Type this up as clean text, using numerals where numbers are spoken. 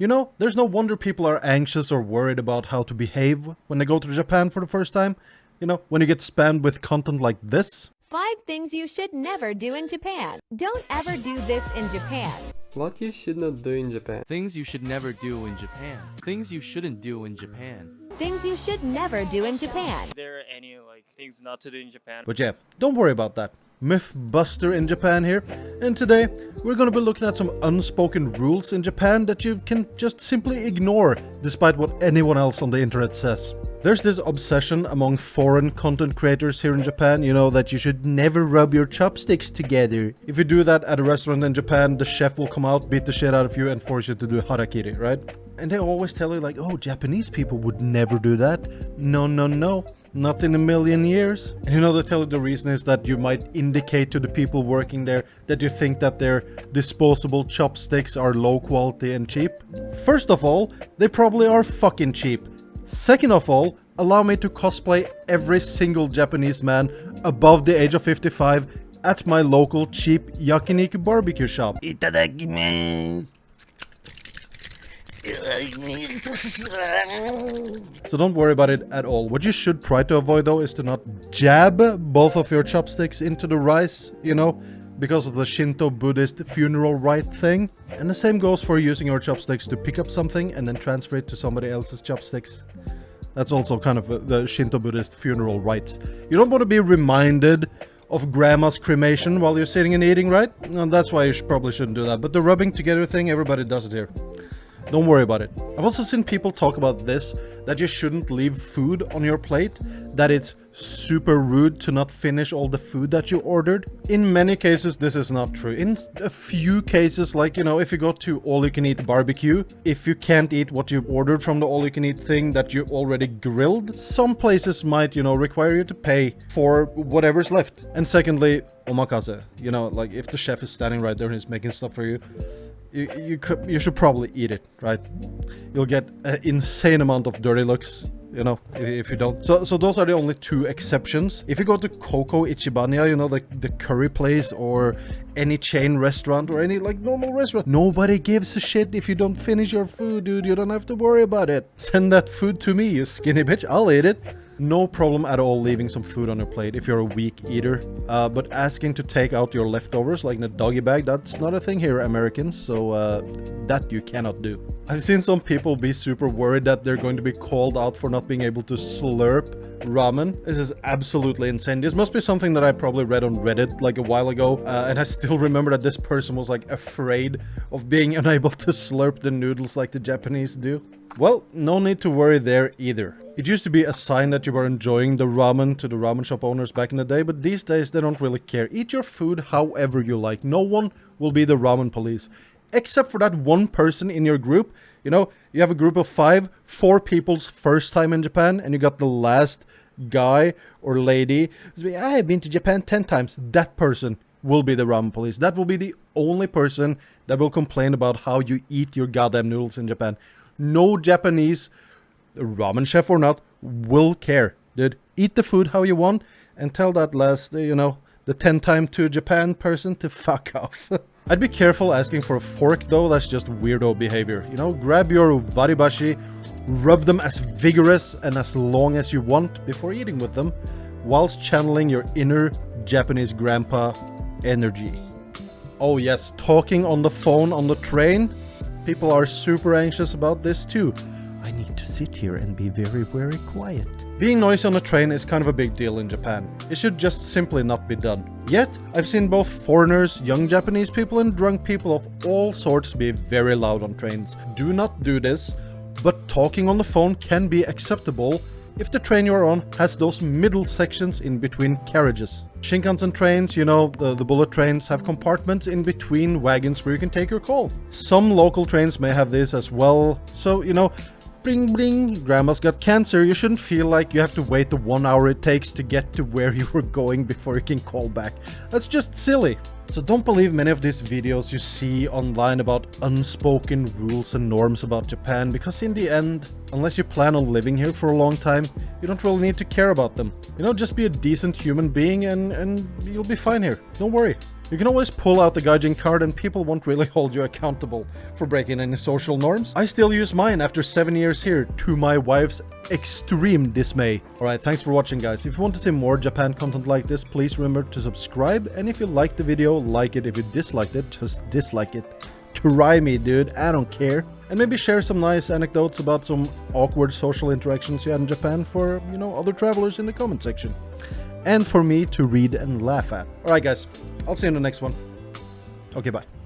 You know, there's no wonder people are anxious or worried about how to behave when they go to Japan for the first time. You know, when you get spammed with content like this. 5 things you should never do in Japan. Don't ever do this in Japan. What you should not do in Japan. Things you should never do in Japan. Things you shouldn't do in Japan. Things you should never do in Japan. Are there any things not to do in Japan? But yeah, don't worry about that. Mythbuster in Japan here, and today we're gonna be looking at some unspoken rules in Japan that you can just simply ignore despite what anyone else on the internet says. There's this obsession among foreign content creators here in Japan, you know, that you should never rub your chopsticks together. If you do that at a restaurant in Japan, the chef will come out, beat the shit out of you and force you to do harakiri, right? And they always tell you like, oh, Japanese people would never do that. No, no, no. Not in a million years. And you know, they tell you the reason is that you might indicate to the people working there that you think that their disposable chopsticks are low quality and cheap. First of all, they probably are fucking cheap. Second of all, allow me to cosplay every single Japanese man above the age of 55 at my local cheap yakiniku barbecue shop. Itadakimasu. So don't worry about it at all. What you should try to avoid though is to not jab both of your chopsticks into the rice, you know, because of the Shinto Buddhist funeral rite thing. And the same goes for using your chopsticks to pick up something and then transfer it to somebody else's chopsticks. That's also kind of the Shinto Buddhist funeral rites. You don't want to be reminded of grandma's cremation while you're sitting and eating, right? And that's why you probably shouldn't do that. But the rubbing together thing, everybody does it here. Don't worry about it. I've also seen people talk about this, that you shouldn't leave food on your plate, that it's super rude to not finish all the food that you ordered. In many cases, this is not true. In a few cases, like, you know, if you go to all-you-can-eat barbecue, if you can't eat what you ordered from the all-you-can-eat thing that you already grilled, some places might, you know, require you to pay for whatever's left. And secondly, omakase. You know, like, if the chef is standing right there and he's making stuff for you, you should probably eat it, right? You'll get an insane amount of dirty looks, you know, if you don't. So those are the only 2 exceptions. If you go to Koko Ichibanya, you know, like the curry place or any chain restaurant or any like normal restaurant, nobody gives a shit if you don't finish your food, dude. You don't have to worry about it. Send that food to me, you skinny bitch. I'll eat it. No problem at all leaving some food on your plate if you're a weak eater. But asking to take out your leftovers like in a doggy bag, that's not a thing here, Americans. So that you cannot do. I've seen some people be super worried that they're going to be called out for not being able to slurp ramen. This is absolutely insane. This must be something that I probably read on Reddit like a while ago. And I still remember that this person was like afraid of being unable to slurp the noodles like the Japanese do. Well, no need to worry there either. It used to be a sign that you were enjoying the ramen to the ramen shop owners back in the day, but these days they don't really care. Eat your food however you like. No one will be the ramen police. Except for that one person in your group. You know, you have a group of 5, 4 people's first time in Japan, and you got the last guy or lady who's like, I've been to Japan 10 times. That person will be the ramen police. That will be the only person that will complain about how you eat your goddamn noodles in Japan. No Japanese, ramen chef or not, will care, dude. Eat the food how you want and tell that last, you know, the 10 time to Japan person to fuck off. I'd be careful asking for a fork though, that's just weirdo behavior. You know, grab your waribashi, rub them as vigorous and as long as you want before eating with them, whilst channeling your inner Japanese grandpa energy. Oh yes, talking on the phone on the train. People are super anxious about this too. I need to sit here and be very, very quiet. Being noisy on a train is kind of a big deal in Japan. It should just simply not be done. Yet, I've seen both foreigners, young Japanese people and drunk people of all sorts be very loud on trains. Do not do this, but talking on the phone can be acceptable if the train you're on has those middle sections in between carriages. Shinkansen trains, you know, the bullet trains, have compartments in between wagons where you can take your call. Some local trains may have this as well, so, you know, bling bling, grandma's got cancer, you shouldn't feel like you have to wait the 1 hour it takes to get to where you were going before you can call back. That's just silly. So don't believe many of these videos you see online about unspoken rules and norms about Japan, because in the end, unless you plan on living here for a long time, you don't really need to care about them. You know, just be a decent human being and you'll be fine here. Don't worry. You can always pull out the gaijin card and people won't really hold you accountable for breaking any social norms. I still use mine after 7 years here, to my wife's extreme dismay. Alright, thanks for watching, guys. If you want to see more Japan content like this, please remember to subscribe. And if you liked the video, like it. If you disliked it, just dislike it. Try me, dude. I don't care. And maybe share some nice anecdotes about some awkward social interactions you had in Japan for, you know, other travelers in the comment section. And for me to read and laugh at. Alright, guys. I'll see you in the next one. Okay, bye.